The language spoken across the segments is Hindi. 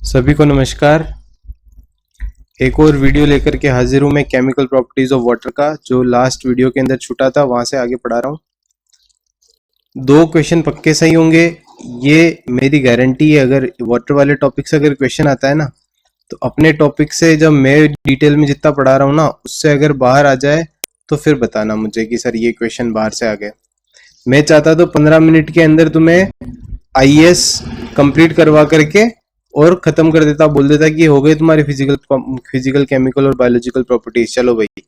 सभी को नमस्कार। एक और वीडियो लेकर के हाजिर हूँ मैं केमिकल प्रॉपर्टीज ऑफ वाटर का, जो लास्ट वीडियो के अंदर छूटा था वहां से आगे पढ़ा रहा हूँ। 2 क्वेश्चन पक्के सही होंगे, ये मेरी गारंटी है। अगर वाटर वाले टॉपिक से अगर क्वेश्चन आता है ना, तो अपने टॉपिक से जब मैं डिटेल में जितना पढ़ा रहा हूँ ना, उससे अगर बाहर आ जाए तो फिर बताना मुझे कि सर ये क्वेश्चन बाहर से आ गए। मैं चाहता तो 15 मिनट के अंदर तुम्हें आईएएस कंप्लीट करवा करके और खत्म कर देता, बोल देता कि हो गई तुम्हारी फिजिकल केमिकल और बायोलॉजिकल प्रॉपर्टीज, चलो भाई।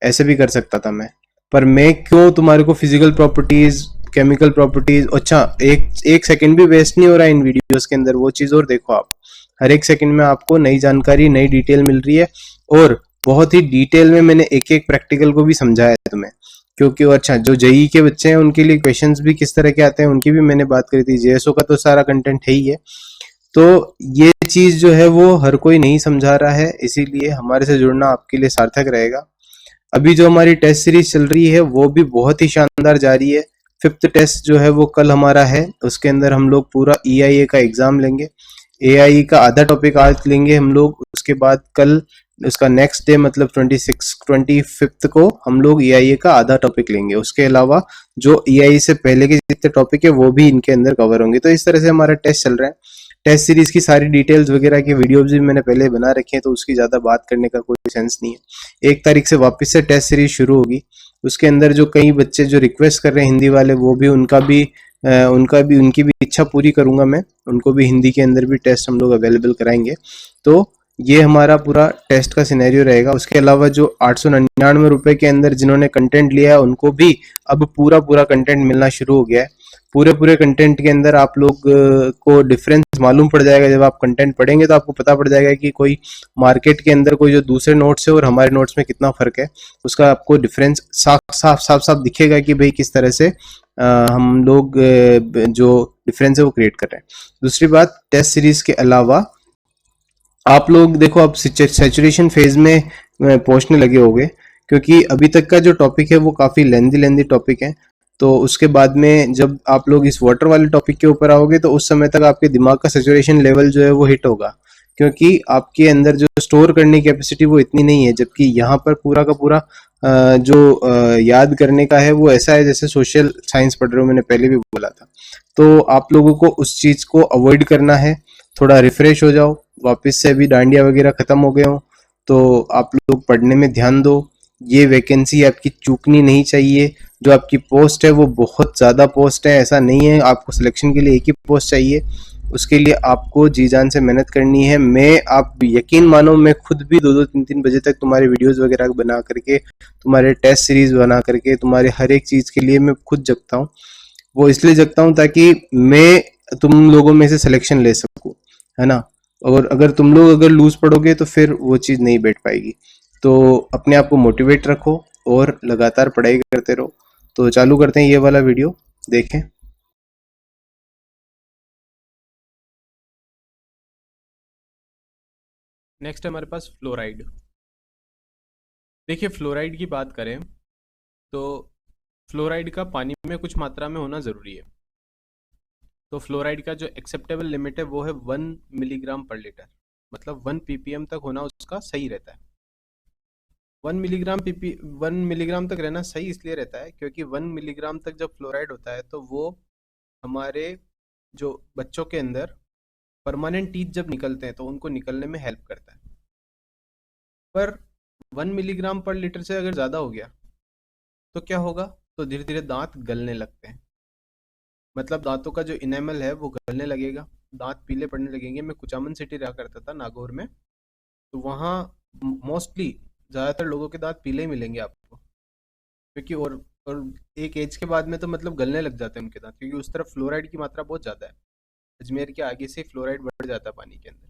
ऐसे भी कर सकता था मैं, पर मैं क्यों तुम्हारे को फिजिकल प्रॉपर्टीज, केमिकल प्रॉपर्टीज, अच्छा एक एक सेकंड भी वेस्ट नहीं हो रहा है इन वीडियोस के अंदर। वो चीज और देखो आप, हर एक सेकंड में आपको नई जानकारी, नई डिटेल मिल रही है। और बहुत ही डिटेल में मैंने एक एक प्रैक्टिकल को भी समझाया है तुम्हें, क्योंकि अच्छा जो जेई के बच्चे हैं उनके लिए क्वेश्चंस भी किस तरह के आते हैं उनकी भी मैंने बात करी थी। जेएसओ का तो सारा कंटेंट है ही है, तो ये चीज जो है वो हर कोई नहीं समझा रहा है, इसीलिए हमारे से जुड़ना आपके लिए सार्थक रहेगा। अभी जो हमारी टेस्ट सीरीज चल रही है वो भी बहुत ही शानदार जा रही है। 5th टेस्ट जो है वो कल हमारा है, उसके अंदर हम लोग पूरा EIA का एग्जाम लेंगे। AIE का आधा टॉपिक आज लेंगे हम लोग, उसके बाद कल उसका नेक्स्ट डे मतलब 25th को हम लोग EIA का आधा टॉपिक लेंगे। उसके अलावा जो EIE से पहले के जितने टॉपिक है वो भी इनके अंदर कवर होंगे। तो इस तरह से हमारा टेस्ट चल रहा है। टेस्ट सीरीज की सारी डिटेल्स वगैरह की वीडियोस भी मैंने पहले बना रखे हैं, तो उसकी ज्यादा बात करने का कोई सेंस नहीं है। 1 तारीख से वापस से टेस्ट सीरीज शुरू होगी। उसके अंदर जो कई बच्चे जो रिक्वेस्ट कर रहे हैं हिंदी वाले, वो भी उनकी भी इच्छा पूरी करूंगा मैं। उनको भी हिंदी के अंदर भी टेस्ट हम लोग अवेलेबल कराएंगे। तो ये हमारा पूरा टेस्ट का सिनेरियो रहेगा। उसके अलावा जो 899 रुपए के अंदर जिन्होंने कंटेंट लिया है उनको भी अब पूरा पूरा कंटेंट मिलना शुरू हो गया है। पूरे पूरे कंटेंट के अंदर आप लोग को डिफरेंस मालूम पड़ जाएगा। जब आप कंटेंट पढ़ेंगे तो आपको पता पड़ जाएगा कि कोई मार्केट के अंदर कोई जो दूसरे नोट्स है और हमारे नोट्स में कितना फर्क है। उसका आपको डिफरेंस साफ साफ साफ साफ दिखेगा कि भाई किस तरह से हम लोग जो डिफरेंस है वो क्रिएट कर रहे हैं। दूसरी बात, टेस्ट सीरीज के अलावा आप लोग देखो, अब सैचुरेशन फेज में पहुंचने लगे होंगे, क्योंकि अभी तक का जो टॉपिक है वो काफी लेंदी टॉपिक है। तो उसके बाद में जब आप लोग इस वाटर वाले टॉपिक के ऊपर आओगे तो उस समय तक आपके दिमाग का सैचुरेशन लेवल जो है वो हिट होगा, क्योंकि आपके अंदर जो स्टोर करने की कैपेसिटी वो इतनी नहीं है। जबकि यहाँ पर पूरा का पूरा जो याद करने का है वो ऐसा है जैसे सोशल साइंस पढ़ रहे हो, मैंने पहले भी बोला था। तो आप लोगों को उस चीज को अवॉइड करना है, थोड़ा रिफ्रेश हो जाओ। वापस से अभी डांडिया वगैरह खत्म हो गए हो तो आप लोग पढ़ने में ध्यान दो। ये वैकेंसी आपकी चूकनी नहीं चाहिए। जो आपकी पोस्ट है वो बहुत ज्यादा पोस्ट है, ऐसा नहीं है आपको सिलेक्शन के लिए एक ही पोस्ट चाहिए। उसके लिए आपको जी जान से मेहनत करनी है। मैं, आप यकीन मानो, मैं खुद भी 2-2 3-3 बजे तक तुम्हारे वीडियोस वगैरह बना करके, तुम्हारे टेस्ट सीरीज बना करके, तुम्हारे हर एक चीज के लिए मैं खुद जगता हूँ। वो इसलिए जगता हूँ ताकि मैं तुम लोगों में से सिलेक्शन ले सकूँ, है ना। और अगर तुम लोग अगर लूज पड़ोगे तो फिर वो चीज नहीं बैठ पाएगी। तो अपने आप को मोटिवेट रखो और लगातार पढ़ाई करते रहो। तो चालू करते हैं ये वाला वीडियो, देखें। नेक्स्ट है हमारे पास फ्लोराइड। देखिए, फ्लोराइड की बात करें तो फ्लोराइड का पानी में कुछ मात्रा में होना ज़रूरी है। तो फ्लोराइड का जो एक्सेप्टेबल लिमिट है वो है 1 मिलीग्राम पर लीटर, मतलब 1 ppm तक होना उसका सही रहता है। 1 मिलीग्राम तक रहना सही इसलिए रहता है क्योंकि 1 मिलीग्राम तक जब फ्लोराइड होता है तो वो हमारे जो बच्चों के अंदर परमानेंट टीथ जब निकलते हैं तो उनको निकलने में हेल्प करता है। पर 1 मिलीग्राम पर लीटर से अगर ज़्यादा हो गया तो क्या होगा, तो धीरे धीरे दांत गलने लगते हैं। मतलब दांतों का जो इनेमल है वो गलने लगेगा, दांत पीले पड़ने लगेंगे। मैं कुचामन सिटी रहा करता था नागौर में, तो वहाँ मोस्टली ज़्यादातर लोगों के दांत पीले ही मिलेंगे आपको, क्योंकि और एक एज के बाद में तो मतलब गलने लग जाते हैं उनके दांत, क्योंकि उस तरफ फ्लोराइड की मात्रा बहुत ज़्यादा है। अजमेर के आगे से फ्लोराइड बढ़ जाता है पानी के अंदर।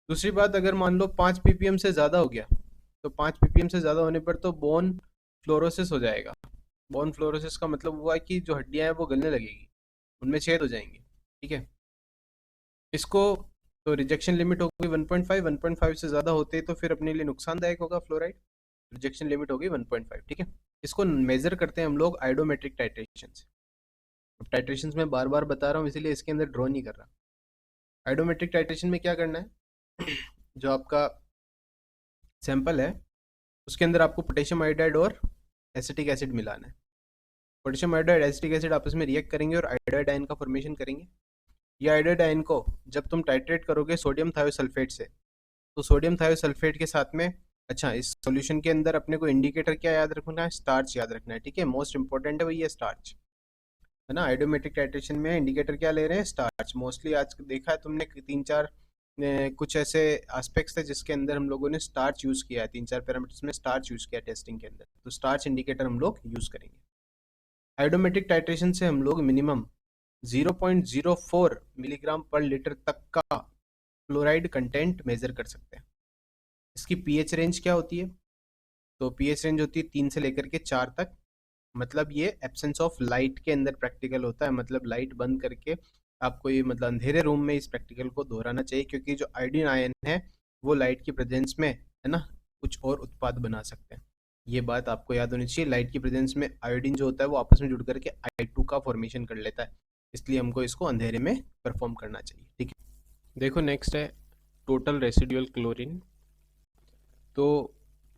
दूसरी बात, अगर मान लो 5 ppm से ज़्यादा हो गया, तो 5 ppm से ज़्यादा होने पर तो बोन फ्लोरोसिस हो जाएगा। बोन फ्लोरोसिस का मतलब हुआ कि जो हड्डियां हैं वो गलने लगेगी, उनमें छेद हो जाएंगे। ठीक है, इसको तो रिजेक्शन लिमिट हो गई 1.5। 1.5 से ज़्यादा होते तो फिर अपने लिए नुकसानदायक होगा फ्लोराइड। रिजेक्शन लिमिट हो गई 1.5। ठीक है, इसको मेजर करते हैं हम लोग आइडोमेट्रिक टाइट्रेशन से। अब टाइट्रेशन में बार बार बता रहा हूँ इसीलिए इसके अंदर ड्रॉ नहीं कर रहा। आयोडोमेट्रिक टाइट्रेशन में क्या करना है, जो आपका सैंपल है उसके अंदर आपको पोटेशियम आयोडाइड और एसिटिक एसिड मिलाना है। पोटेशियम आयोडाइड एसिटिक एसिड आपस में रिएक्ट करेंगे और आयोडाइड आयन का फॉर्मेशन करेंगे। ये आयोडाइड आयन को जब तुम टाइट्रेट करोगे सोडियम थायोसल्फेट से, तो सोडियम थायोसल्फेट के साथ में, अच्छा इस सॉल्यूशन के अंदर अपने को इंडिकेटर क्या याद रखना है, स्टार्च याद रखना है। ठीक है, मोस्ट इंपॉर्टेंट है भाई ये स्टार्च, है ना। आयोडोमेट्रिक टाइट्रेशन में इंडिकेटर क्या ले रहे हैं, स्टार्च। मोस्टली आज देखा है तुमने तीन चार कुछ ऐसे एस्पेक्ट्स थे जिसके अंदर हम लोगों ने स्टार्च यूज किया है, तीन चार पैरामीटर्स में स्टार्च यूज किया टेस्टिंग के अंदर, तो स्टार्च इंडिकेटर हम लोग यूज करेंगे। आयोडोमेट्रिक टाइट्रेशन से हम लोग मिनिमम 0.04 मिलीग्राम पर लीटर तक का फ्लोराइड कंटेंट मेजर कर सकते हैं। इसकी पीएच रेंज क्या होती है, तो पीएच रेंज होती है 3 से लेकर के 4 तक। मतलब ये एब्सेंस ऑफ लाइट के अंदर प्रैक्टिकल होता है, मतलब लाइट बंद करके आपको ये, मतलब अंधेरे रूम में इस प्रैक्टिकल को दोहराना चाहिए, क्योंकि जो आयोडीन आयन है वो लाइट की प्रेजेंस में, है ना, कुछ और उत्पाद बना सकते हैं। ये बात आपको याद होनी चाहिए, लाइट की प्रेजेंस में आयोडीन जो होता है वो आपस में जुड़ करके I2 का फॉर्मेशन कर लेता है, इसलिए हमको इसको अंधेरे में परफॉर्म करना चाहिए। ठीक है, देखो नेक्स्ट है टोटल रेसिडुअल क्लोरीन। तो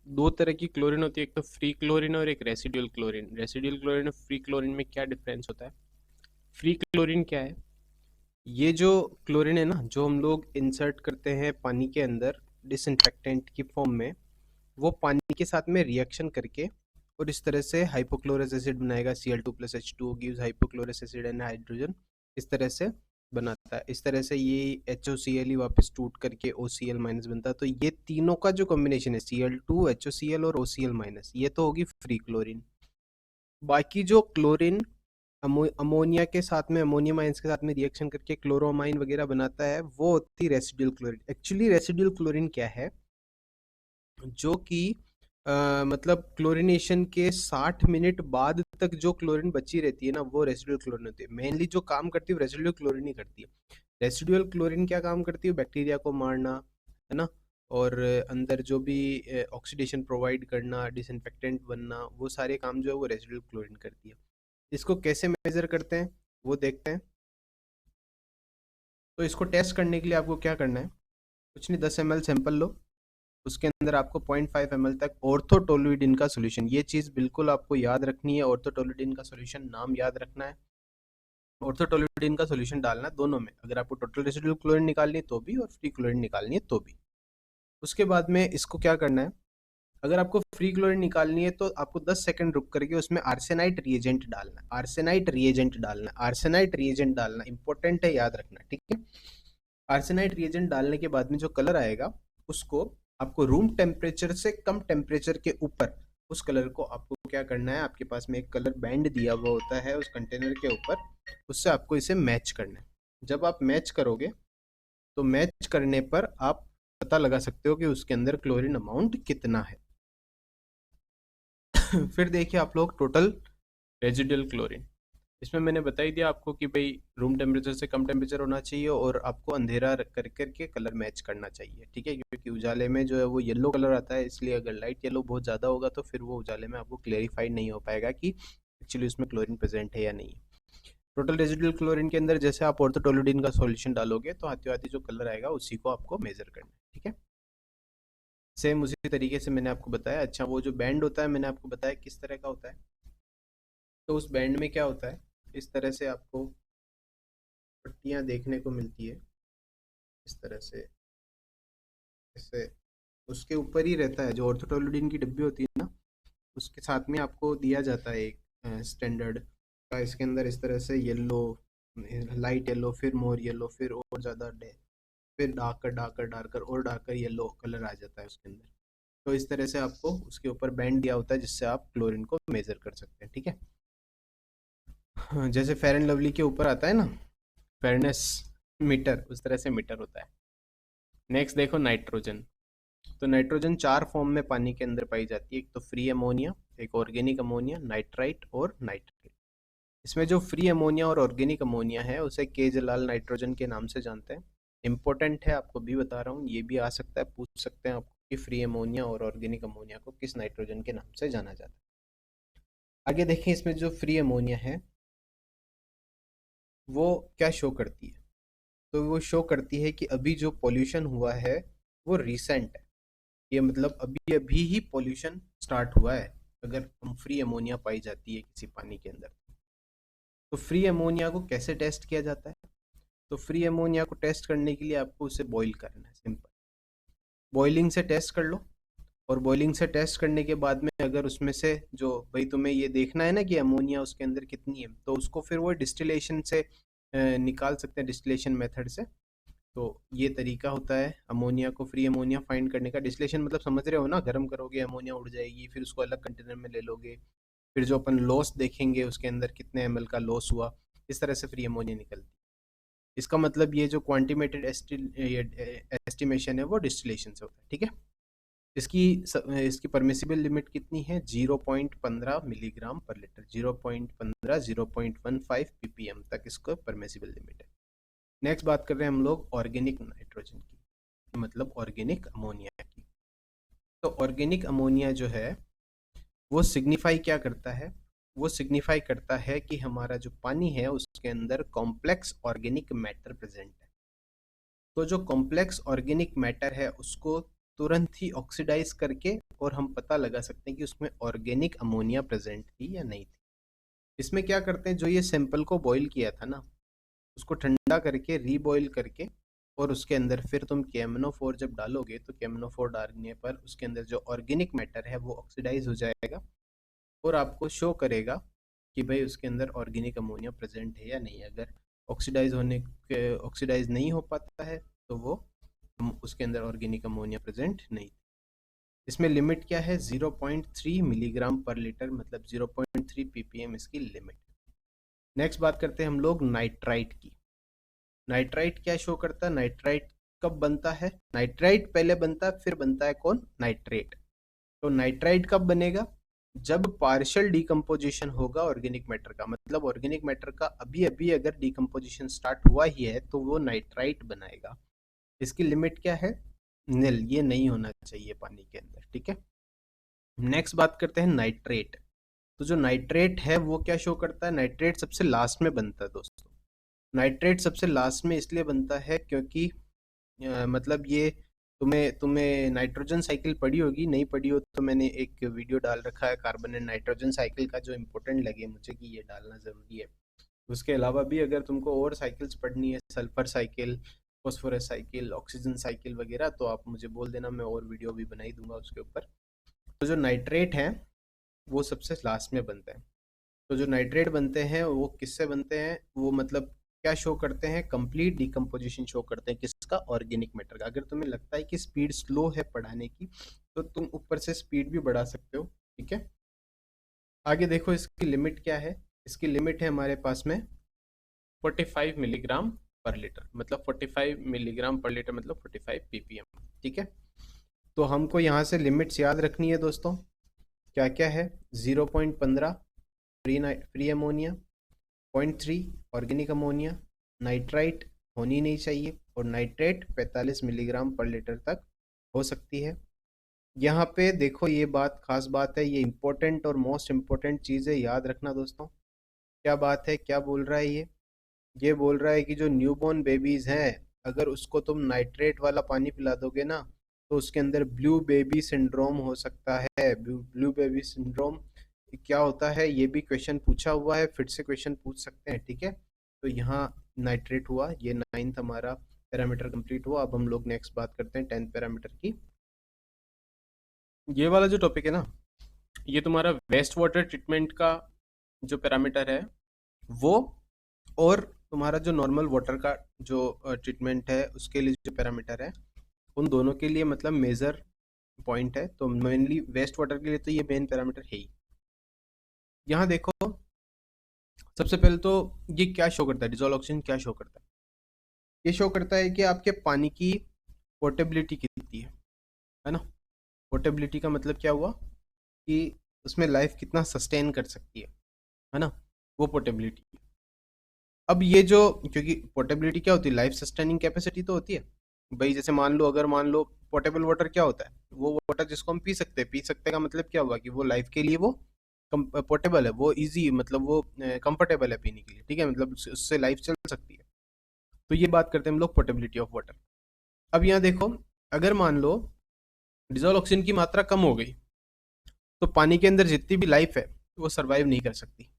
दो तरह की क्लोरीन होती है, एक तो फ्री क्लोरीन और एक रेसिडुअल क्लोरीन। रेसिडुअल क्लोरीन और फ्री क्लोरीन में क्या डिफरेंस होता है? फ्री क्लोरीन क्या है, ये जो क्लोरीन है ना, जो हम लोग इंसर्ट करते हैं पानी के अंदर डिसइंफेक्टेंट की फॉर्म में, वो पानी के साथ में रिएक्शन करके और इस तरह से हाइपोक्लोरस एसिड बनाएगा, Cl2+H2O gives hypochlorous acid and hydrogen, इस तरह से बनाता है। इस तरह से ये HOCl ही वापस टूट करके OCl- बनता है। तो ये तीनों का जो कॉम्बिनेशन है Cl2 HOCl और OCl-, ये तो होगी फ्री क्लोरीन। बाकी जो क्लोरीन अमोनिया के साथ में, अमोनियम आयंस के साथ में रिएक्शन करके क्लोरोमाइन वगैरह बनाता है, वो होती है residual chlorine. Actually residual chlorine क्या है, जो कि मतलब क्लोरीनेशन के 60 मिनट बाद तक जो क्लोरीन बची रहती है ना, वो रेसिडुअल क्लोरीन होती है। मेनली जो काम करती है रेसिडुअल क्लोरीन ही करती है। रेसिडुअल क्लोरीन क्या काम करती है, बैक्टीरिया को मारना, है ना, और अंदर जो भी ऑक्सीडेशन प्रोवाइड करना, डिसइंफेक्टेंट बनना, वो सारे काम जो है वो रेसिडुअल क्लोरीन करती है। इसको कैसे मेजर करते हैं वो देखते हैं। तो इसको टेस्ट करने के लिए आपको क्या करना है, कुछ नहीं, 10 ml सैंपल लो, उसके अंदर आपको 0.5 ml तक ऑर्थोटोलुइडिन का सोल्यूशन, ये चीज़ बिल्कुल आपको याद रखनी है, ऑर्थोटोलुइडिन का सोल्यूशन नाम याद रखना है। ऑर्थोटोलुइडिन का सोल्यूशन डालना है दोनों में, अगर आपको टोटल रेसिडुअल क्लोरीन निकालनी है तो भी, और फ्री क्लोरीन निकालनी है तो भी। उसके बाद में इसको क्या करना है, अगर आपको फ्री क्लोरीन निकालनी है तो आपको 10 सेकंड रुक करके उसमें आर्सेनाइट रिएजेंट डालना है, आर्सेनाइट रिएजेंट डालना है, आर्सेनाइट रिएजेंट डालना इंपॉर्टेंट है, याद रखना, ठीक है। आर्सेनाइट रिएजेंट डालने के बाद में जो कलर आएगा, उसको आपको रूम टेम्परेचर से कम टेम्परेचर के ऊपर, उस कलर को आपको क्या करना है, आपके पास में एक कलर बैंड दिया हुआ होता है उस कंटेनर के ऊपर, उससे आपको इसे मैच करना है। जब आप मैच करोगे तो मैच करने पर आप पता लगा सकते हो कि उसके अंदर क्लोरीन अमाउंट कितना है। फिर देखिए आप लोग टोटल रेजिडुअल क्लोरीन, इसमें मैंने बता ही दिया आपको कि भाई रूम टेम्परेचर से कम टेम्परेचर होना चाहिए और आपको अंधेरा कर करके कलर मैच करना चाहिए, ठीक है, क्योंकि उजाले में जो है वो येलो कलर आता है, इसलिए अगर लाइट येलो बहुत ज़्यादा होगा तो फिर वो उजाले में आपको क्लेरिफाइड नहीं हो पाएगा कि एक्चुअली उसमें क्लोरीन प्रेजेंट है या नहीं। टोटल रेजिडुअल क्लोरीन के अंदर जैसे आप ऑर्थोटोलुइडिन का सॉल्यूशन डालोगे तो हाथी हाथी जो कलर आएगा उसी को आपको मेजर करना है, ठीक है। सेम उसी तरीके से मैंने आपको बताया। अच्छा, वो जो बैंड होता है मैंने आपको बताया किस तरह का होता है, तो उस बैंड में क्या होता है, इस तरह से आपको पट्टियाँ देखने को मिलती है, इस तरह से, ऐसे उसके ऊपर ही रहता है, जो ऑर्थोटोलुइडिन की डिब्बी होती है ना, उसके साथ में आपको दिया जाता है एक स्टैंडर्ड का, इसके अंदर इस तरह से येलो, लाइट येलो, फिर मोर येलो, फिर और ज़्यादा फिर डार्कर डार्कर डार्कर और डार्कर येलो कलर आ जाता है उसके अंदर। तो इस तरह से आपको उसके ऊपर बैंड दिया होता है जिससे आप क्लोरीन को मेजर कर सकते हैं, ठीक है। हाँ, जैसे फेयर एंड लवली के ऊपर आता है ना फेयरनेस मीटर, उस तरह से मीटर होता है। नेक्स्ट देखो नाइट्रोजन। तो नाइट्रोजन 4 फॉर्म में पानी के अंदर पाई जाती है, एक तो फ्री अमोनिया, एक ऑर्गेनिक अमोनिया, नाइट्राइट और नाइट्रेट। इसमें जो फ्री अमोनिया और ऑर्गेनिक अमोनिया है उसे के जलाल नाइट्रोजन के नाम से जानते हैं। इंपॉर्टेंट है, आपको भी बता रहा हूँ, ये भी आ सकता है, पूछ सकते हैं आपको कि फ्री अमोनिया और ऑर्गेनिक अमोनिया को किस नाइट्रोजन के नाम से जाना जाता है। आगे देखें, इसमें जो फ्री अमोनिया है वो क्या शो करती है, तो वो शो करती है कि अभी जो पॉल्यूशन हुआ है वो रिसेंट है। ये मतलब अभी अभी ही पॉल्यूशन स्टार्ट हुआ है अगर हम फ्री अमोनिया पाई जाती है किसी पानी के अंदर। तो फ्री अमोनिया को कैसे टेस्ट किया जाता है? तो फ्री अमोनिया को टेस्ट करने के लिए आपको उसे बॉईल करना है, सिंपल। बॉइलिंग से टेस्ट कर लो, और बॉइलिंग से टेस्ट करने के बाद में अगर उसमें से जो भाई तुम्हें ये देखना है ना कि अमोनिया उसके अंदर कितनी है, तो उसको फिर वो डिस्टिलेशन से निकाल सकते हैं, डिस्टिलेशन मेथड से। तो ये तरीका होता है अमोनिया को, फ्री अमोनिया फाइंड करने का। डिस्टिलेशन मतलब समझ रहे हो ना, गर्म करोगे अमोनिया उड़ जाएगी, फिर उसको अलग कंटेनर में ले लोगे, फिर जो अपन लॉस देखेंगे उसके अंदर कितने ml का लॉस हुआ, इस तरह से फ्री अमोनिया निकलती है। इसका मतलब ये जो क्वांटिमेटेड एस्टिमेशन है वो डिस्टिलेशन से होता है, ठीक है। इसकी परमिसिबल लिमिट कितनी है? 0.15 मिलीग्राम पर लीटर, 0.15 0.15 ppm तक इसको परमिसिबल लिमिट है। नेक्स्ट बात कर रहे हैं हम लोग ऑर्गेनिक नाइट्रोजन की, मतलब ऑर्गेनिक अमोनिया की। तो ऑर्गेनिक अमोनिया जो है वो सिग्निफाई क्या करता है? वो सिग्निफाई करता है कि हमारा जो पानी है उसके अंदर कॉम्प्लेक्स ऑर्गेनिक मैटर प्रेजेंट है। तो जो कॉम्प्लेक्स ऑर्गेनिक मैटर है उसको तुरंत ही ऑक्सीडाइज करके और हम पता लगा सकते हैं कि उसमें ऑर्गेनिक अमोनिया प्रेजेंट थी या नहीं थी। इसमें क्या करते हैं, जो ये सैंपल को बॉईल किया था ना, उसको ठंडा करके रीबॉईल करके, और उसके अंदर फिर तुम KMnO4 जब डालोगे तो KMnO4 डालने पर उसके अंदर जो ऑर्गेनिक मैटर है वो ऑक्सीडाइज हो जाएगा और आपको शो करेगा कि भाई उसके अंदर ऑर्गेनिक अमोनिया प्रेजेंट है या नहीं। अगर ऑक्सीडाइज नहीं हो पाता है तो वो उसके अंदर ऑर्गेनिक अमोनिया प्रेजेंट नहीं। इसमें लिमिट क्या है? 0.3 मिलीग्राम पर लीटर, मतलब 0.3 ppm इसकी लिमिट। नेक्स्ट बात करते हैं हम लोग नाइट्राइट की। नाइट्राइट क्या शो करता है? नाइट्राइट कब बनता है? नाइट्राइट पहले बनता है, फिर बनता है कौन? नाइट्रेट। तो नाइट्राइट कब बनेगा? जब पार्शियल डिकम्पोजिशन होगा ऑर्गेनिक मैटर का, मतलब ऑर्गेनिक मैटर का अभी अभी अगर डिकम्पोजिशन स्टार्ट हुआ ही है तो वो नाइट्राइट बनाएगा। इसकी लिमिट क्या है? नील, ये नहीं होना चाहिए पानी के अंदर, ठीक है। नेक्स्ट बात करते हैं नाइट्रेट। तो जो नाइट्रेट है वो क्या शो करता है? नाइट्रेट सबसे लास्ट में बनता है दोस्तों। नाइट्रेट सबसे लास्ट में इसलिए बनता है क्योंकि मतलब ये तुम्हें तुम्हें नाइट्रोजन साइकिल पढ़ी होगी, नहीं पढ़ी हो तो मैंने एक वीडियो डाल रखा है कार्बन एंड नाइट्रोजन साइकिल का, जो इम्पोर्टेंट लगे मुझे कि ये डालना ज़रूरी है। उसके अलावा भी अगर तुमको और साइकिल्स पढ़नी है, sulphur cycle, phosphorus cycle, oxygen cycle वगैरह, तो आप मुझे बोल देना, मैं और वीडियो भी बना ही दूंगा उसके ऊपर। तो जो नाइट्रेट है वो सबसे लास्ट में बनता है। तो जो नाइट्रेट बनते हैं वो किससे बनते हैं? वो मतलब क्या शो करते हैं? कंप्लीट डिकम्पोजिशन शो करते हैं, किसका? ऑर्गेनिक मैटर का। अगर तुम्हें लगता है कि स्पीड स्लो है पढ़ाने की तो तुम ऊपर से स्पीड भी बढ़ा सकते हो, ठीक है। आगे देखो इसकी लिमिट क्या है। इसकी लिमिट है हमारे पास में 45 मिलीग्राम पर लीटर, मतलब 45 मिलीग्राम पर लीटर मतलब 45 ppm, ठीक है। तो हमको यहाँ से लिमिट्स याद रखनी है दोस्तों। क्या क्या है? 0.15 free ammonia, 0.3 organic ammonia, nitrite होनी नहीं चाहिए, और नाइट्रेट 45 मिलीग्राम पर लीटर तक हो सकती है। यहाँ पे देखो, ये बात खास बात है, ये इंपॉर्टेंट और मोस्ट इम्पोर्टेंट चीज़ है, याद रखना दोस्तों। क्या बात है, क्या बोल रहा है ये बोल रहा है कि जो न्यूबॉर्न बेबीज़ हैं, अगर उसको तुम नाइट्रेट वाला पानी पिला दोगे ना तो उसके अंदर ब्लू बेबी सिंड्रोम हो सकता है। ब्लू बेबी सिंड्रोम क्या होता है ये भी क्वेश्चन पूछा हुआ है, फिर से क्वेश्चन पूछ सकते हैं, ठीक है। तो यहाँ नाइट्रेट हुआ, ये 9th हमारा पैरामीटर कंप्लीट हुआ। अब हम लोग नेक्स्ट बात करते हैं 10th पैरामीटर की। ये वाला जो टॉपिक है ना, ये तुम्हारा वेस्ट वाटर ट्रीटमेंट का जो पैरामीटर है वो, और तुम्हारा जो नॉर्मल वाटर का जो ट्रीटमेंट है उसके लिए जो पैरामीटर है, उन दोनों के लिए मतलब मेजर पॉइंट है। तो मेनली वेस्ट वाटर के लिए तो ये मेन पैरामीटर है ही। यहाँ देखो, सबसे पहले तो ये क्या शो करता है? डिजोल्व ऑक्सीजन क्या शो करता है? ये शो करता है कि आपके पानी की पोर्टेबिलिटी कितनी है ना। पोर्टेबिलिटी का मतलब क्या हुआ कि उसमें लाइफ कितना सस्टेन कर सकती है ना, वो पोर्टेबिलिटी। अब ये जो, क्योंकि पोर्टेबिलिटी क्या होती है? लाइफ सस्टेनिंग कैपेसिटी तो होती है भाई। जैसे मान लो पोर्टेबल वाटर क्या होता है? वो वाटर जिसको हम पी सकते हैं। पी सकते का मतलब क्या हुआ कि वो लाइफ के लिए वो पोर्टेबल है, वो इजी, मतलब वो कंफर्टेबल है पीने के लिए, ठीक है, मतलब उससे लाइफ चल सकती है। तो ये बात करते हैं हम लोग पोर्टेबिलिटी ऑफ वाटर। अब यहाँ देखो, अगर मान लो डिजोल्व ऑक्सीजन की मात्रा कम हो गई तो पानी के अंदर जितनी भी लाइफ है वो सरवाइव नहीं कर सकती।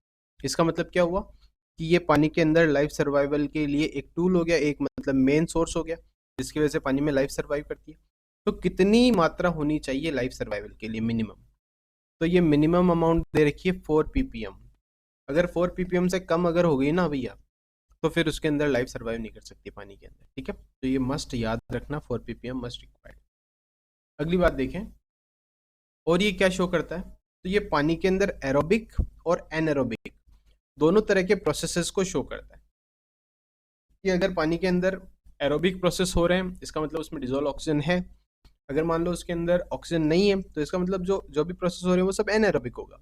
इसका मतलब क्या हुआ कि ये पानी के अंदर लाइफ सर्वाइवल के लिए एक टूल हो गया, एक मतलब मेन सोर्स हो गया, जिसकी वजह से पानी में लाइफ सर्वाइव करती है। तो कितनी मात्रा होनी चाहिए लाइफ सर्वाइवल के लिए मिनिमम? तो ये मिनिमम अमाउंट दे रखी है 4 ppm। अगर 4 ppm से कम अगर हो गई ना भैया, तो फिर उसके अंदर लाइफ सर्वाइव नहीं कर सकती पानी के अंदर, ठीक है। तो ये मस्ट याद रखना, 4 ppm मस्ट रिक्वायर्ड। अगली बात देखें, और ये क्या शो करता है? तो ये पानी के अंदर एरोबिक और एनएरोबिक दोनों तरह के प्रोसेसेस को शो करता है। कि अगर पानी के अंदर एरोबिक प्रोसेस हो रहे हैं, इसका मतलब उसमें डिजोल्व ऑक्सीजन है। अगर मान लो उसके अंदर ऑक्सीजन नहीं है, तो इसका मतलब जो जो भी प्रोसेस हो रहे हैं वो सब एनएरोबिक होगा।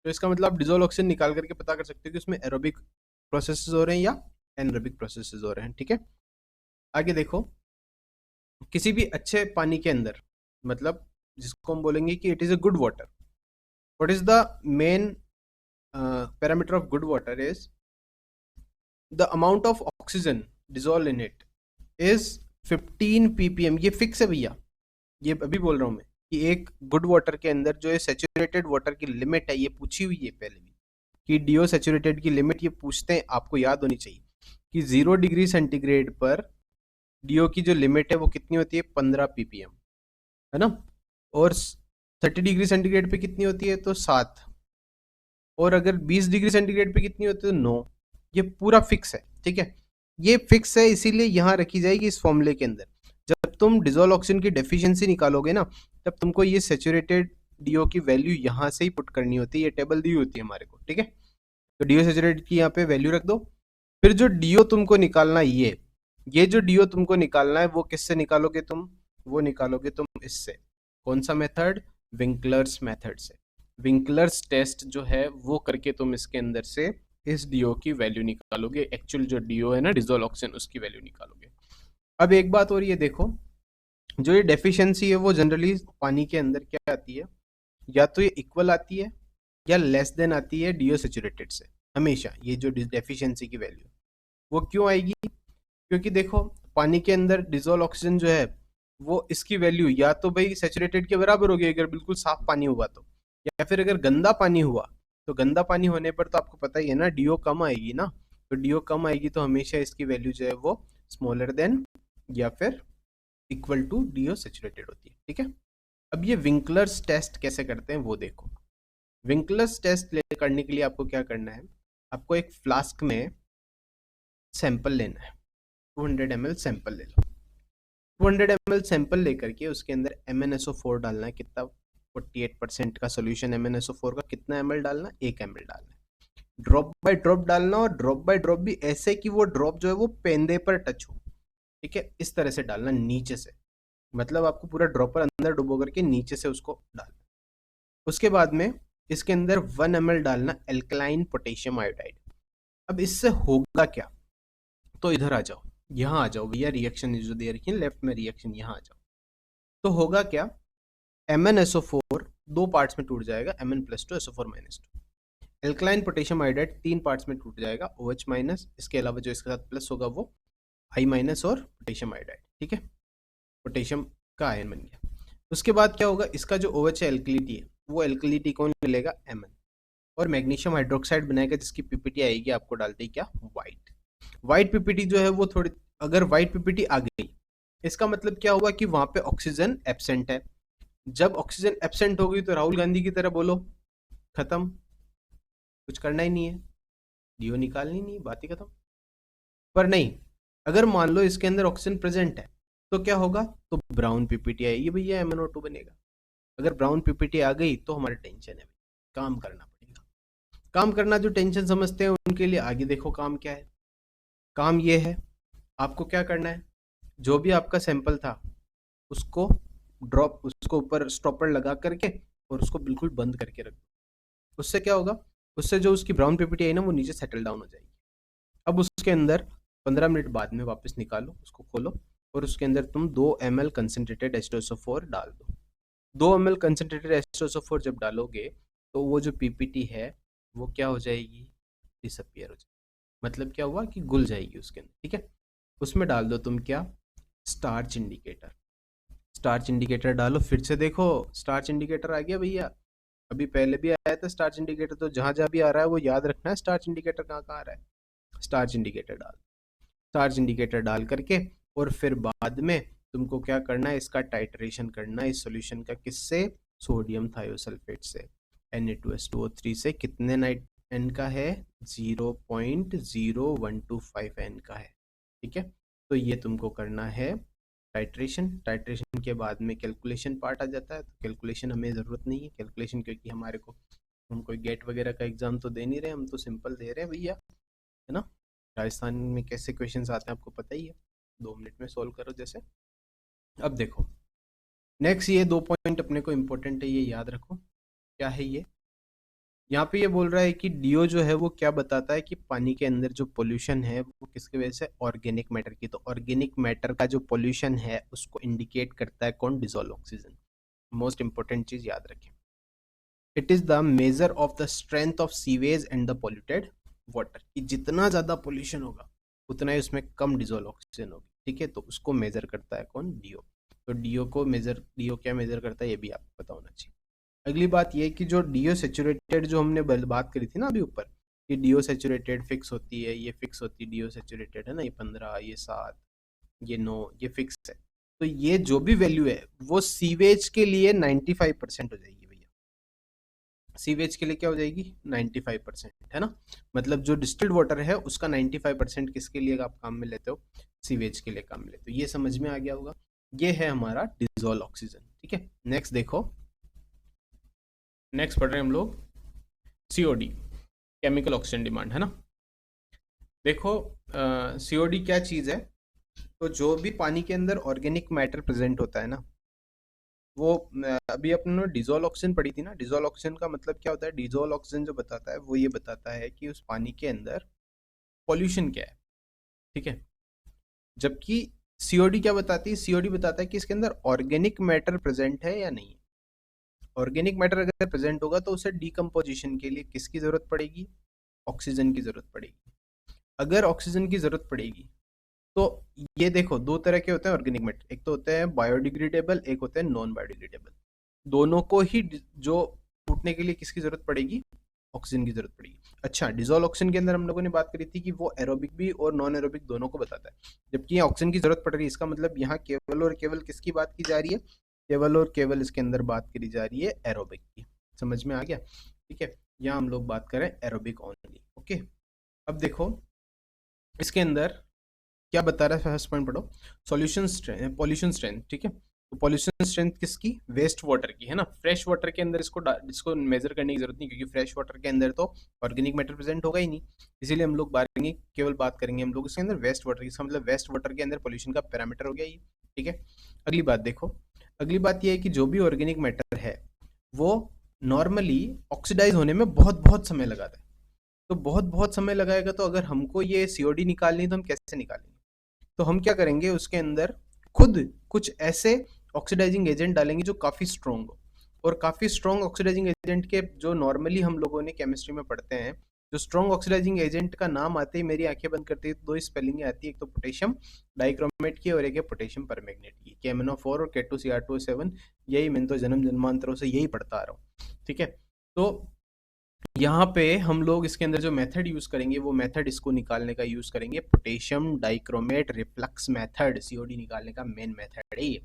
तो इसका मतलब आप डिजोल्व ऑक्सीजन निकाल करके पता कर सकते हो कि उसमें एरोबिक प्रोसेसेस हो रहे हैं या एनएरोबिक प्रोसेसेस हो रहे हैं, ठीक है। आगे देखो, किसी भी अच्छे पानी के अंदर, मतलब जिसको हम बोलेंगे कि it is a good water, what is the main parameter of good water is the amount of oxygen dissolve in it is 15 ppm। ये फिक्स है भैया, ये अभी बोल रहा हूँ मैं कि एक गुड वाटर के अंदर जो है सेचुरेटेड वाटर की लिमिट है, ये पूछी हुई है पहले भी कि डीओ सेचुरेटेड की लिमिट ये पूछते हैं, आपको याद होनी चाहिए कि 0 डिग्री सेंटीग्रेड पर डीओ की जो लिमिट है वो कितनी होती है? 15 ppm, है ना। और 30 डिग्री सेंटीग्रेड पे कितनी होती है? तो 7। और अगर 20 डिग्री सेंटीग्रेड पे कितनी होती है? तो 9। ये पूरा फिक्स है, ठीक है। ये फिक्स है, इसीलिए यहाँ रखी जाएगी इस फॉर्मूले के अंदर। जब तुम डिजोल्व ऑक्सीजन की डेफिशिएंसी निकालोगे ना, तब तुमको ये सेचुरेटेड डीओ की वैल्यू यहाँ से ही पुट करनी होती है। ये टेबल दी होती है हमारे को, ठीक है। तो डीओ सेचुरेटेड की यहाँ पे वैल्यू रख दो। फिर जो डीओ तुमको निकालना है, ये जो डीओ तुमको निकालना है वो किससे निकालोगे तुम? वो निकालोगे तुम इससे। कौन सा मेथड? विंकलर्स मेथड से। विंकलर्स टेस्ट जो है वो करके तुम इसके अंदर से इस डीओ की वैल्यू निकालोगे, एक्चुअल जो डीओ है ना डिजोल्व ऑक्सीजन, उसकी वैल्यू निकालोगे। अब एक बात और ये देखो, जो ये डेफिशिएंसी है वो जनरली पानी के अंदर क्या आती है? या तो ये इक्वल आती है या लेस देन आती है डीओ सेचुरेटेड से। हमेशा ये जो डेफिशिएंसी की वैल्यू वो क्यों आएगी? क्योंकि देखो, पानी के अंदर डिजोल्व ऑक्सीजन जो है वो इसकी वैल्यू या तो भाई सेचुरेटेड के बराबर होगी अगर बिल्कुल साफ पानी हुआ तो, या फिर अगर गंदा पानी हुआ तो गंदा पानी होने पर तो आपको पता ही है ना, डीओ कम आएगी ना। तो डीओ कम आएगी तो हमेशा इसकी वैल्यू जो है वो स्मॉलर देन या फिर इक्वल टू डीओ सेचुरेटेड होती है, ठीक है। अब ये विंकलर्स टेस्ट कैसे करते हैं वो देखो। विंकलर्स टेस्ट करने के लिए आपको क्या करना है? आपको एक फ्लास्क में सैंपल लेना है, 200 ml सैंपल ले लो। 200 ml सैंपल लेकर के उसके अंदर MnSO4 डालना है। कितना? 48% का सोल्यूशन MnSO4 का कितना ml डालना? 1 ml डालना है। ड्रॉप बाय ड्रॉप डालना, और ड्रॉप बाय ड्रॉप भी ऐसे कि वो ड्रॉप जो है वो पेंदे पर टच हो, ठीक है। इस तरह से डालना नीचे से, मतलब आपको पूरा ड्रॉपर अंदर डुबो करके नीचे से उसको डालना। उसके बाद में इसके अंदर 1 ml डालना एल्कलाइन पोटेशियम आयोडाइड। अब इससे होगा क्या? तो इधर आ जाओ, यहाँ आ जाओ भैया, रिएक्शन जो दे रखी है लेफ्ट में रिएक्शन, यहाँ आ जाओ। तो होगा क्या? MnSO4 दो पार्ट्स में टूट जाएगा, Mn+2 SO4-2। Alkaline potassium iodide 3 parts में टूट जाएगा, OH-। इसके अलावा जो इसके साथ प्लस होगा वो I- और पोटेशियम आयोडाइड, ठीक है। पोटेशियम का आयन बन गया। उसके बाद क्या होगा? इसका जो OH है, एल्कलिटी है, वो एल्कलिटी कौन लेगा? Mn। और मैग्नीशियम हाइड्रोक्साइड बनाएगा जिसकी पीपीटी आएगी आपको डालते ही क्या? व्हाइट पीपीटी जो है वो थोड़ी, अगर व्हाइट पीपीटी आ गई इसका मतलब क्या हुआ कि वहां पे ऑक्सीजन एब्सेंट है। जब ऑक्सीजन एब्सेंट हो गई तो राहुल गांधी की तरह बोलो, खत्म, कुछ करना ही नहीं है, डीओ निकालनी नहीं, बात ही खत्म। पर नहीं, अगर मान लो इसके अंदर ऑक्सीजन प्रेजेंट है तो क्या होगा? तो ब्राउन पीपीटी आएगी भैया, MnO2 बनेगा। अगर ब्राउन पीपीटी आ गई तो हमारा टेंशन है, काम करना पड़ेगा। काम करना जो टेंशन समझते हैं उनके लिए आगे देखो काम क्या है। काम ये है, आपको क्या करना है? जो भी आपका सैंपल था उसको उसको ऊपर स्टॉपर लगा करके और उसको बिल्कुल बंद करके रख दो। उससे क्या होगा? उससे जो उसकी ब्राउन पीपीटी आई ना वो नीचे सेटल डाउन हो जाएगी। अब उसके अंदर 15 मिनट बाद में वापस निकालो, उसको खोलो और उसके अंदर तुम 2 ml कंसनट्रेटेड H2SO4 डाल दो। 2 ml कंसनट्रेटेड H2SO4 जब डालोगे तो वो जो पीपीटी है वो क्या हो जाएगी? डिसअपियर हो जाएगी। मतलब क्या हुआ कि घुल जाएगी उसके अंदर, ठीक है। उसमें डाल दो तुम क्या, स्टार्च इंडिकेटर। स्टार्च इंडिकेटर डालो, फिर से देखो स्टार्च इंडिकेटर आ गया भैया। अभी पहले भी आया था स्टार्च इंडिकेटर, तो जहां जहां भी आ रहा है वो याद रखना है स्टार्च इंडिकेटर कहाँ कहाँ आ रहा है। स्टार्च इंडिकेटर डाल, स्टार्च इंडिकेटर डाल करके और फिर बाद में तुमको क्या करना है, इसका टाइट्रेशन करना है इस सॉल्यूशन का। किससे? सोडियम थायोसल्फेट से, Na2S2O3 से। कितने नाइट एन का है? 0.0125 एन का है। ठीक है, तो ये तुमको करना है टाइट्रेशन। टाइट्रेशन के बाद में कैलकुलेशन पार्ट आ जाता है। तो कैलकुलेशन हमें ज़रूरत नहीं है कैलकुलेशन, क्योंकि हमारे को, हम कोई गेट वगैरह का एग्जाम तो दे नहीं रहे, हम तो सिंपल दे रहे हैं भैया, है ना। राजस्थान में कैसे क्वेश्चंस आते हैं आपको पता ही है, 2 मिनट में सॉल्व करो जैसे। अब देखो नेक्स्ट, ये 2 पॉइंट अपने को इम्पोर्टेंट है, ये याद रखो। क्या है ये? यहाँ पे ये बोल रहा है कि डीओ जो है वो क्या बताता है कि पानी के अंदर जो पोल्यूशन है वो किसकी वजह से? ऑर्गेनिक मैटर की। तो ऑर्गेनिक मैटर का जो पोल्यूशन है उसको इंडिकेट करता है कौन? Dissolve oxygen. मोस्ट इंपॉर्टेंट चीज याद रखें, it is the measure of the strength of sewage and the polluted water. कि जितना ज्यादा पोल्यूशन होगा उतना ही उसमें कम डिजोल्व ऑक्सीजन होगी। ठीक है, तो उसको मेजर करता है कौन? डीओ। तो डीओ क्या मेजर करता है ये भी आपको पता होना चाहिए। अगली बात ये कि जो डीओ सेचुरेटेड जो हमने बात करी थी ना अभी ऊपर, कि डीओ सेचुरेटेड फिक्स होती है, ये फिक्स होती है डीओ सेचुरेटेड, है ना। ये 15, ये 7, ये 9, ये फिक्स है। तो ये जो भी वैल्यू है वो सीवेज के लिए 95% हो जाएगी भैया। सीवेज के लिए क्या हो जाएगी? 95%, है ना। मतलब जो डिस्टिल्ड वाटर है उसका 95% किसके लिए आप काम में लेते हो? सीवेज के लिए काम में लेते हो। ये समझ में आ गया होगा। ये है हमारा डिजोल्व ऑक्सीजन। ठीक है, नेक्स्ट देखो, नेक्स्ट पढ़ रहे हैं हम लोग सीओडी, केमिकल ऑक्सीजन डिमांड, है ना। देखो सीओडी क्या चीज़ है? तो जो भी पानी के अंदर ऑर्गेनिक मैटर प्रेजेंट होता है ना, वो अभी अपने ने डिजोल्व ऑक्सीजन पढ़ी थी ना। डिजोल्व ऑक्सीजन का मतलब क्या होता है? डिजोल्व ऑक्सीजन जो बताता है वो ये बताता है कि उस पानी के अंदर पॉल्यूशन क्या है। ठीक है, जबकि सीओडी क्या बताती है? सीओडी बताता है कि इसके अंदर ऑर्गेनिक मैटर प्रेजेंट है या नहीं है। ऑर्गेनिक मैटर अगर प्रेजेंट होगा तो उसे डिकम्पोजिशन के लिए किसकी जरूरत पड़ेगी? ऑक्सीजन की जरूरत पड़ेगी। अगर ऑक्सीजन की जरूरत पड़ेगी तो ये देखो दो तरह के होते हैं ऑर्गेनिक मैटर, एक तो होते हैं बायोडिग्रेडेबल, एक होते हैं नॉन बायोडिग्रेडेबल। दोनों को ही जो टूटने के लिए किसकी जरूरत पड़ेगी? ऑक्सीजन की जरूरत पड़ेगी। अच्छा, डिजोल्व ऑक्सीजन के अंदर हम लोगों ने बात करी थी कि वो एरोबिक भी और नॉन एरोबिक दोनों को बताता है, जबकि यहाँ ऑक्सीजन की जरूरत पड़ रही है। इसका मतलब यहाँ केवल और केवल किसकी बात की जा रही है? केवल और केवल इसके अंदर बात करी जा रही है एरोबिक की। समझ में आ गया? ठीक है, यहाँ हम लोग बात करें एरोबिक ओनली। ओके, अब देखो इसके अंदर क्या बता रहा है। फर्स्ट पॉइंट पढ़ो, सॉल्यूशन स्ट्रेंथ, पॉल्यूशन स्ट्रेंथ। ठीक है, तो पॉल्यूशन स्ट्रेंथ किसकी? वेस्ट वाटर की, है ना। फ्रेश वाटर के अंदर इसको मेजर करने की जरूरत नहीं, क्योंकि फ्रेश वाटर के अंदर तो ऑर्गेनिक मैटर प्रेजेंट होगा ही नहीं। इसीलिए हम लोग केवल बात करेंगे हम लोग इसके अंदर वेस्ट वाटर की। इसका मतलब वेस्ट वाटर के अंदर पॉल्यूशन का पैरामीटर हो गया ये। ठीक है, अगली बात देखो, अगली बात ये है कि जो भी ऑर्गेनिक मैटर है वो नॉर्मली ऑक्सीडाइज होने में बहुत बहुत समय लगाता है। तो बहुत बहुत समय लगाएगा, तो अगर हमको ये सीओडी निकालनी है तो हम कैसे निकालेंगे? तो हम क्या करेंगे, उसके अंदर खुद कुछ ऐसे ऑक्सीडाइजिंग एजेंट डालेंगे जो काफ़ी स्ट्रॉन्ग हो। और काफ़ी स्ट्रॉन्ग ऑक्सीडाइजिंग एजेंट के जो नॉर्मली हम लोगों ने केमिस्ट्री में पढ़ते हैं, जो स्ट्रॉन्ग ऑक्सीडाइजिंग एजेंट का नाम आते ही मेरी आंखें बंद करती है तो दो स्पेलिंग आती है, एक तो पोटेशियम डाइक्रोमेट की और एक है पोटेशियम परमैंगनेट की, KMnO4 और K2CR2O7। यही मैं तो जन्म जन्मांतरों से यही पढ़ता आ रहा हूँ। ठीक है, तो यहाँ पे हम लोग इसके अंदर जो मेथड यूज करेंगे वो मेथड इसको निकालने का यूज करेंगे, potassium dichromate reflux method. COD निकालने का मेन मेथड है ये।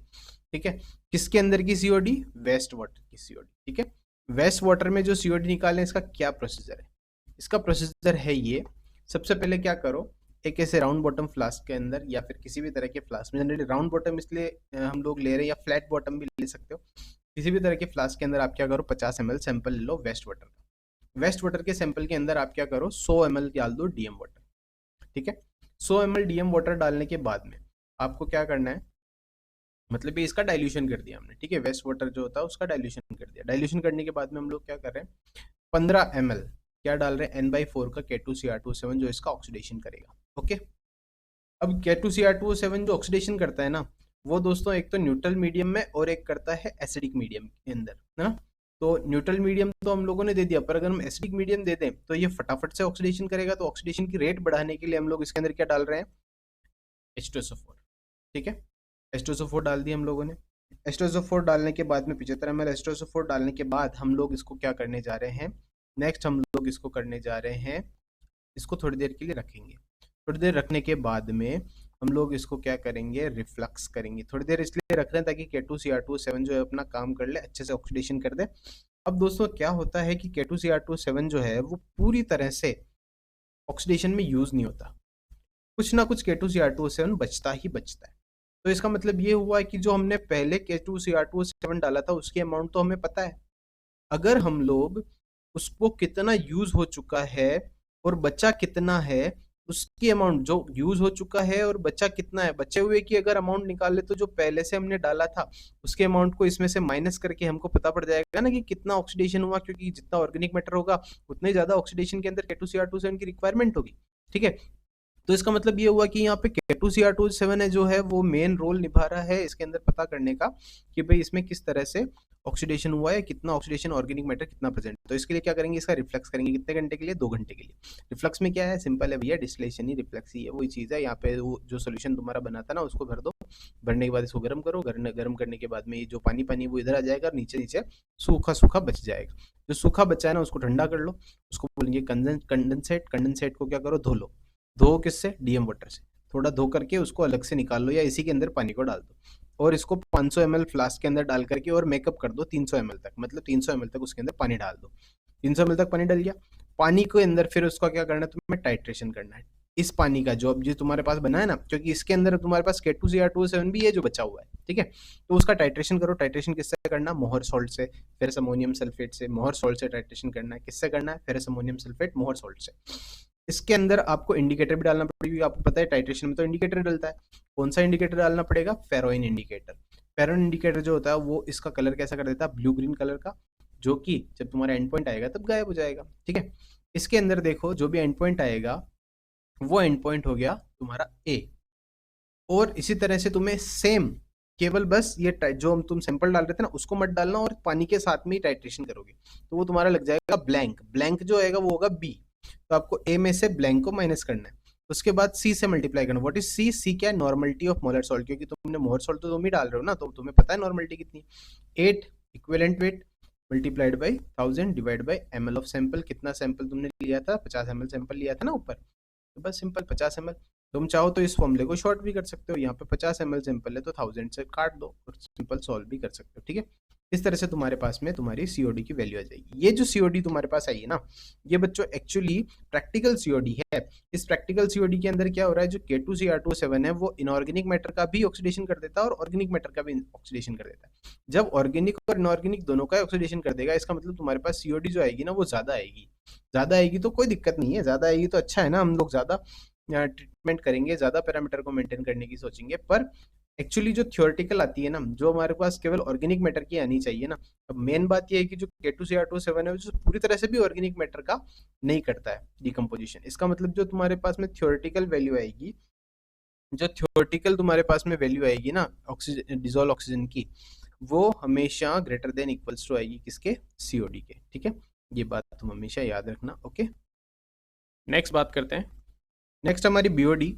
ठीक है, किसके अंदर की सीओडी? वेस्ट वाटर की सीओडी। ठीक है, वेस्ट वाटर में जो सीओडी निकालें, इसका क्या प्रोसीजर है? इसका प्रोसीजर है ये, सबसे पहले क्या करो, एक ऐसे राउंड बॉटम फ्लास्क के अंदर या फिर किसी भी तरह के फ्लास्क में, जनरली राउंड बॉटम इसलिए हम लोग ले रहे हैं, या फ्लैट बॉटम भी ले सकते हो, किसी भी तरह के फ्लास्क के अंदर आप क्या करो, 50 ml सैंपल ले लो वेस्ट वाटर का। वेस्ट वाटर के सैंपल के अंदर आप क्या करो, 100 ml डाल दो डीएम वाटर। ठीक है, 100 ml डीएम वाटर डालने के बाद में आपको क्या करना है, मतलब ये इसका डाइल्यूशन कर दिया हमने। ठीक है, वेस्ट वाटर जो होता है उसका डाइल्यूशन कर दिया। डाइल्यूशन करने के बाद में हम लोग क्या कर रहे हैं, 15 ml क्या डाल रहे हैं, N/4 का K2CR2O7 जो इसका ऑक्सीडेशन करेगा। ओके, अब K2CR2O7 जो ऑक्सीडेशन करता है ना, वो दोस्तों एक तो न्यूट्रल मीडियम में और एक करता है एसिडिक मीडियम के अंदर, है ना। तो न्यूट्रल मीडियम तो हम लोगों ने दे दिया, पर अगर हम एसिडिक मीडियम दे दें तो ये फटाफट से ऑक्सीडेशन करेगा। तो ऑक्सीडेशन की रेट बढ़ाने के लिए हम लोग इसके अंदर क्या डाल रहे हैं, H2SO4, ठीक है। H2SO4 डाल दिया हम लोगों ने। H2SO4 डालने के बाद में 75 ml H2SO4 डालने के बाद हम लोग इसको क्या करने जा रहे हैं, नेक्स्ट हम लोग इसको करने जा रहे हैं, इसको थोड़ी देर के लिए रखेंगे। थोड़ी देर रखने के बाद में हम लोग इसको क्या करेंगे, रिफ्लक्स करेंगे। थोड़ी देर इसलिए रख रहे हैं ताकि K2Cr2O7 जो है अपना काम कर ले, अच्छे से ऑक्सीडेशन कर दे। अब दोस्तों क्या होता है कि K2Cr2O7 जो है वो पूरी तरह से ऑक्सीडेशन में यूज नहीं होता, कुछ ना कुछ K2Cr2O7 बचता ही बचता है। तो इसका मतलब ये हुआ कि जो हमने पहले K2Cr2O7 डाला था उसकी अमाउंट तो हमें पता है। अगर हम लोग उसको कितना यूज हो चुका है और बचा कितना है, उसकी अमाउंट जो यूज हो चुका है और बचा कितना है, बचे हुए की अगर अमाउंट निकाले तो जो पहले से हमने डाला था उसके अमाउंट को इसमें से माइनस करके हमको पता पड़ जाएगा ना कि कितना ऑक्सीडेशन हुआ, क्योंकि जितना ऑर्गेनिक मैटर होगा उतना ही ज्यादा ऑक्सीडेशन के अंदर K2Cr2O7 की रिक्वायरमेंट होगी, ठीक है। तो इसका मतलब ये हुआ कि यहाँ पे K2Cr2O7 है जो है वो मेन रोल निभा रहा है इसके अंदर पता करने का कि भाई इसमें किस तरह से ऑक्सीडेशन हुआ है, कितना ऑक्सीडेशन ऑर्गेनिक मैटर कितना प्रेजेंट। तो इसके लिए क्या करेंगे, इसका रिफ्लेक्स करेंगे। कितने घंटे के लिए, 2 घंटे के लिए। रिफ्लेक्स में क्या है, सिंपल है भैया, डिस्टिलेशन ही रिफ्लेक्स ही है, वही चीज़ है। यहाँ पे वो जो सोल्यूशन तुम्हारा बना था ना उसको भर दो, भरने के बाद इसको गर्म करो, गर्म करने के बाद में ये जो पानी पानी वो इधर आ जाएगा और नीचे नीचे सूखा सूखा बच जाएगा। जो सूखा बचा है ना उसको ठंडा कर लो, उसको बोलेंगे कंडेंसेट। कंडेंसेट को क्या करो, धो लो। धो किससे, डीएम वाटर से। थोड़ा धो करके उसको अलग से निकाल लो या इसी के अंदर पानी को डाल दो और इसको 500 ml फ्लास्क के अंदर डाल करके और मेकअप कर दो 300 ml तक, मतलब 300 ml तक उसके अंदर पानी डाल दो। 300 ml तक पानी डाल दिया। पानी के अंदर फिर उसका क्या करना है, तुम्हें टाइट्रेशन करना है इस पानी का जो अब जो तुम्हारे पास बना है ना, क्योंकि इसके अंदर तुम्हारे पास K2Cr2O7 भी है जो बचा हुआ है, ठीक है। तो उसका टाइट्रेशन करो। टाइट्रेशन किससे करना, मोहर सॉल्ट से, फेरस अमोनियम सल्फेट से। मोहर सॉल्ट से टाइट्रेशन करना है, किससे करना है, फेरस अमोनियम सल्फेट मोहर सॉल्ट से। इसके अंदर आपको इंडिकेटर भी डालना पड़ेगा, आपको पता है टाइट्रेशन में तो इंडिकेटर डलता है। कौन सा इंडिकेटर डालना पड़ेगा, फेरोइन इंडिकेटर। फेरोइन इंडिकेटर जो होता है वो इसका कलर कैसा कर देता है, ब्लू ग्रीन कलर का, जो कि जब तुम्हारा एंड पॉइंट आएगा तब गायब हो जाएगा, ठीक है। इसके अंदर देखो जो भी एंड पॉइंट आएगा वो एंड पॉइंट हो गया तुम्हारा ए। और इसी तरह से तुम्हें सेम, केवल बस ये जो तुम सैंपल डाल रहे थे ना उसको मत डालना और पानी के साथ में ही टाइट्रेशन करोगे तो वो तुम्हारा लग जाएगा ब्लैंक। ब्लैंक जो आएगा वो होगा बी। तो आपको ए में से ब्लैंक को माइनस करना है। उसके बाद सी से मल्टीप्लाई करना। व्हाट इज सी, सी क्या है, नॉर्मलिटी ऑफ मोलर सॉल्ट, क्योंकि तुमने मोलर सॉल्ट तो तुम ही डाल रहे हो ना, तो तुम्हें पता है नॉर्मलिटी कितनी। 8 equivalent weight multiplied by 1000 divide by ml of sample. कितना सैंपल तुमने लिया था, 50 ml सैंपल लिया था ना ऊपर, तो बस सिंपल 50 ml। तुम चाहो तो इस फॉर्मूले को शॉर्ट भी कर सकते हो, यहाँ पे 50 ml सैंपल है तो 1000 से काट दो और सिंपल सॉल्व भी कर सकते हो, ठीक है। इस तरह से तुम्हारे पास में तुम्हारी सीओडी की वैल्यू आ जाएगी। ये जो सीओडी तुम्हारे पास आई है ना, ये बच्चों एक्चुअली प्रैक्टिकल सीओडी है। इस प्रैक्टिकल सीओडी के अंदर क्या हो रहा है, जो K2Cr2O7 है वो इनऑर्गेनिक मैटर का भी ऑक्सीडेशन कर देता है और ऑर्गेनिक मैटर का भी ऑक्सीडेशन कर देता है। जब ऑर्गेनिक और इनऑर्गेनिक दोनों का ऑक्सीडेशन कर देगा, इसका मतलब तुम्हारे पास सीओडी जो आएगी ना वो ज्यादा आएगी। ज्यादा आएगी तो कोई दिक्कत नहीं है, ज्यादा आएगी तो अच्छा है ना, हम लोग ज्यादा ट्रीटमेंट करेंगे, ज्यादा पैरामीटर को मेंटेन करने की सोचेंगे। पर एक्चुअली जो थियोरेटिकल आती है ना, जो हमारे पास केवल ऑर्गेनिक मैटर की आनी चाहिए ना, अब मेन बात ये है कि जो K2Cr2O7 है जो पूरी तरह से भी ऑर्गेनिक मैटर का नहीं करता है डिकम्पोजिशन। इसका मतलब जो तुम्हारे पास में थियोरेटिकल वैल्यू आएगी, जो थियोरेटिकल तुम्हारे पास में वैल्यू आएगी ना ऑक्सीजन, डिजोल्व ऑक्सीजन की, वो हमेशा ग्रेटर देन इक्वल्स टू आएगी किसके, सीओडी के, ठीक है। ये बात तुम हमेशा याद रखना, ओके। नेक्स्ट बात करते हैं, नेक्स्ट हमारी बीओडी।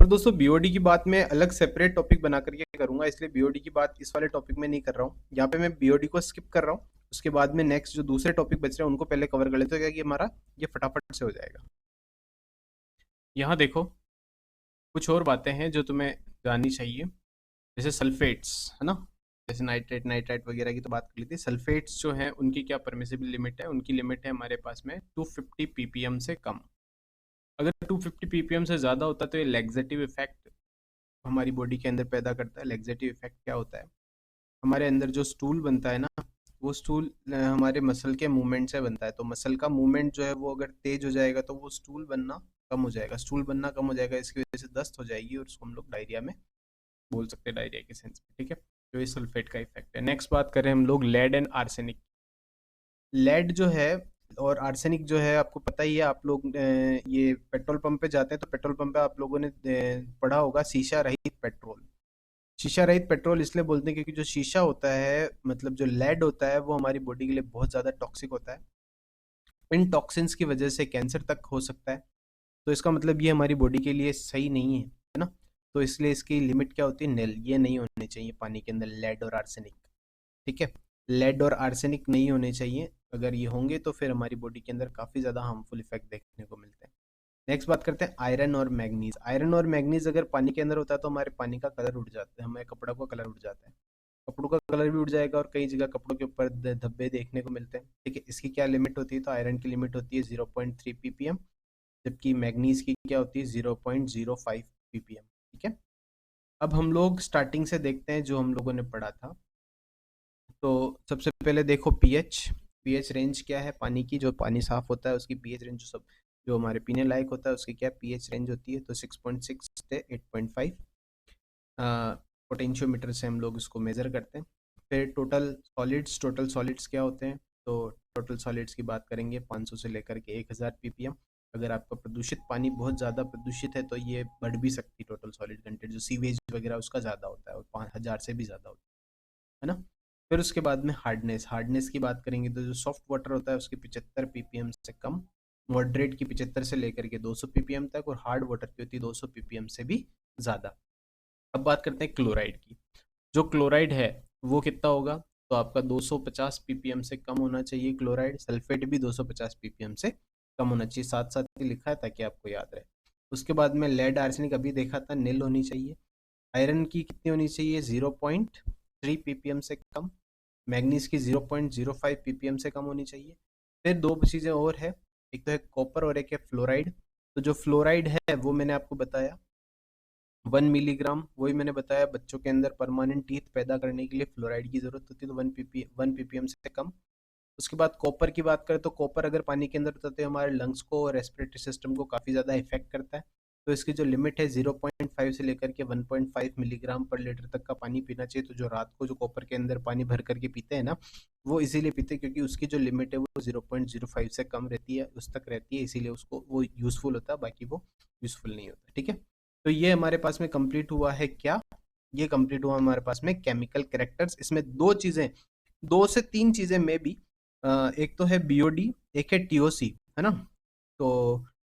और दोस्तों बीओडी की बात मैं अलग सेपरेट टॉपिक बना करके करूंगा, इसलिए बीओडी की बात इस वाले टॉपिक में नहीं कर रहा हूँ। यहाँ पे मैं बीओडी को स्किप कर रहा हूँ, उसके बाद में नेक्स्ट जो दूसरे टॉपिक बच रहे हैं उनको पहले कवर कर लेते हैं, क्या हमारा ये फटाफट से हो जाएगा। यहाँ देखो कुछ और बातें हैं जो तुम्हें जाननी चाहिए, जैसे सल्फेट्स है ना, जैसे नाइट्रेट नाइट्राइट वगैरह की तो बात कर ली थी। सल्फेट्स जो है उनकी क्या परमिसिबल लिमिट है, उनकी लिमिट है हमारे पास में 250 ppm से कम। अगर 250 ppm से ज़्यादा होता है तो ये लैक्सेटिव इफेक्ट हमारी बॉडी के अंदर पैदा करता है। लैक्सेटिव इफेक्ट क्या होता है, हमारे अंदर जो स्टूल बनता है ना, वो स्टूल हमारे मसल के मूवमेंट से बनता है। तो मसल का मूवमेंट जो है वो अगर तेज हो जाएगा तो वो स्टूल बनना कम हो जाएगा। स्टूल बनना कम हो जाएगा, इसकी वजह से दस्त हो जाएगी और उसको हम लोग डायरिया में बोल सकते हैं, डायरिया के सेंस में, ठीक है। तो ये सल्फेट का इफेक्ट है। नेक्स्ट बात करें हम लोग लेड एंड आर्सेनिक। लेड जो है और आर्सेनिक जो है आपको पता ही है, आप लोग ये पेट्रोल पंप पे जाते हैं तो पेट्रोल पंप पे आप लोगों ने पढ़ा होगा शीशा रहित पेट्रोल। शीशा रहित पेट्रोल इसलिए बोलते हैं क्योंकि जो शीशा होता है, मतलब जो लेड होता है, वो हमारी बॉडी के लिए बहुत ज़्यादा टॉक्सिक होता है। इन टॉक्सिन्स की वजह से कैंसर तक हो सकता है। तो इसका मतलब ये हमारी बॉडी के लिए सही नहीं है, है ना। तो इसलिए इसकी लिमिट क्या होती है, निल। ये नहीं होने चाहिए पानी के अंदर लेड और आर्सेनिक, ठीक है। लेड और आर्सेनिक नहीं होने चाहिए, अगर ये होंगे तो फिर हमारी बॉडी के अंदर काफ़ी ज़्यादा हार्मफुल इफेक्ट देखने को मिलते हैं। नेक्स्ट बात करते हैं आयरन और मैग्नीज। आयरन और मैग्नीज अगर पानी के अंदर होता है तो हमारे पानी का कलर उड़ जाता है, हमारे कपड़ों का कलर उड़ जाता है, कपड़ों का कलर भी उड़ जाएगा और कई जगह कपड़ों के ऊपर धब्बे देखने को मिलते हैं, ठीक है। इसकी क्या लिमिट होती है, तो आयरन की लिमिट होती है 0.3 ppm, जबकि मैग्नीज की क्या होती है 0.05 ppm, ठीक है। अब हम लोग स्टार्टिंग से देखते हैं जो हम लोगों ने पढ़ा था। तो सबसे पहले देखो पीएच रेंज क्या है पानी की, जो पानी साफ होता है उसकी पीएच रेंज जो हमारे पीने लायक होता है उसकी क्या पीएच रेंज होती है, तो 6.6 से 8.5 पोटेंशियोमीटर से हम लोग इसको मेज़र करते हैं। फिर टोटल सॉलिड्स क्या होते हैं, तो टोटल सॉलिड्स की बात करेंगे 500 से लेकर के 1000 ppm। अगर आपका प्रदूषित पानी बहुत ज़्यादा प्रदूषित है तो ये बढ़ भी सकती है टोटल सॉलिड कंटेंट, जो सीवेज वगैरह उसका ज़्यादा होता है और 5000 से भी ज़्यादा होता है ना। फिर उसके बाद में हार्डनेस की बात करेंगे तो जो सॉफ्ट वाटर होता है उसकी 75 ppm से कम, मॉडरेट की 75 से लेकर के 200 ppm तक, और हार्ड वाटर की होती है 200 ppm से भी ज़्यादा। अब बात करते हैं क्लोराइड की। जो क्लोराइड है वो कितना होगा, तो आपका 250 ppm से कम होना चाहिए क्लोराइड। सल्फेट भी 250 ppm से कम होना चाहिए, साथ साथ ही लिखा है ताकि आपको याद रहे। उसके बाद में लेड आर्सेनिक अभी देखा था, नील होनी चाहिए। आयरन की कितनी होनी चाहिए, 0.3 ppm से कम। मैग्नीज की 0.05 ppm से कम होनी चाहिए। फिर दो चीज़ें और है, एक तो है कॉपर और एक है फ्लोराइड। तो जो फ्लोराइड है वो मैंने आपको बताया 1 मिलीग्राम, वही मैंने बताया बच्चों के अंदर परमानेंट टीथ पैदा करने के लिए फ्लोराइड की जरूरत होती है, तो 1 ppm से कम। उसके बाद कॉपर की बात करें तो कॉपर अगर पानी के अंदर होता है तो हमारे लंग्स को और रेस्पिरेटरी सिस्टम को काफ़ी ज़्यादा इफेक्ट करता है। तो इसकी जो लिमिट है 0.5 से लेकर के 1.5 मिलीग्राम पर लीटर तक का पानी पीना चाहिए। तो जो रात को जो कॉपर के अंदर पानी भर करके पीते हैं ना, वो इसीलिए पीते हैं क्योंकि उसकी जो लिमिट है वो 0.05 से कम रहती है, उस तक रहती है, इसीलिए उसको वो यूज़फुल होता है, बाकी वो यूज़फुल नहीं होता, ठीक है। तो ये हमारे पास में कंप्लीट हुआ है क्या, ये कंप्लीट हुआ हमारे पास में केमिकल कैरेक्टर्स। इसमें दो से तीन चीज़ें में भी, एक तो है बीओडी, एक है टीओसी, है ना। तो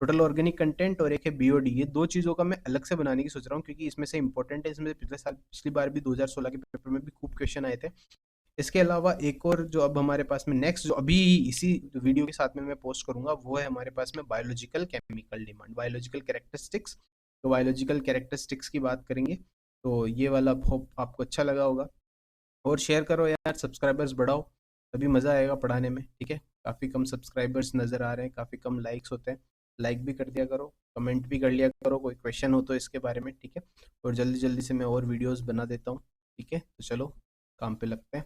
टोटल ऑर्गेनिक कंटेंट और एक है बीओडी, ये दो चीज़ों का मैं अलग से बनाने की सोच रहा हूँ क्योंकि इसमें से इंपॉर्टेंट है। इसमें से पिछली बार भी 2016 के पेपर में भी खूब क्वेश्चन आए थे। इसके अलावा एक और जो अब हमारे पास में नेक्स्ट, जो अभी इसी वीडियो के साथ में मैं पोस्ट करूंगा, वो है हमारे पास में biological chemical demand, biological characteristics. तो बायोलॉजिकल कैरेक्टरिस्टिक्स की बात करेंगे, तो ये वाला होप आपको अच्छा लगा होगा। और शेयर करो यार, सब्सक्राइबर्स बढ़ाओ, तभी मज़ा आएगा पढ़ाने में, ठीक है। काफ़ी कम सब्सक्राइबर्स नज़र आ रहे हैं, काफ़ी कम लाइक्स होते हैं। लाइक भी कर दिया करो, कमेंट भी कर लिया करो, कोई क्वेश्चन हो तो इसके बारे में, ठीक है। और जल्दी जल्दी से मैं और वीडियोस बना देता हूँ, ठीक है। तो चलो काम पे लगते हैं।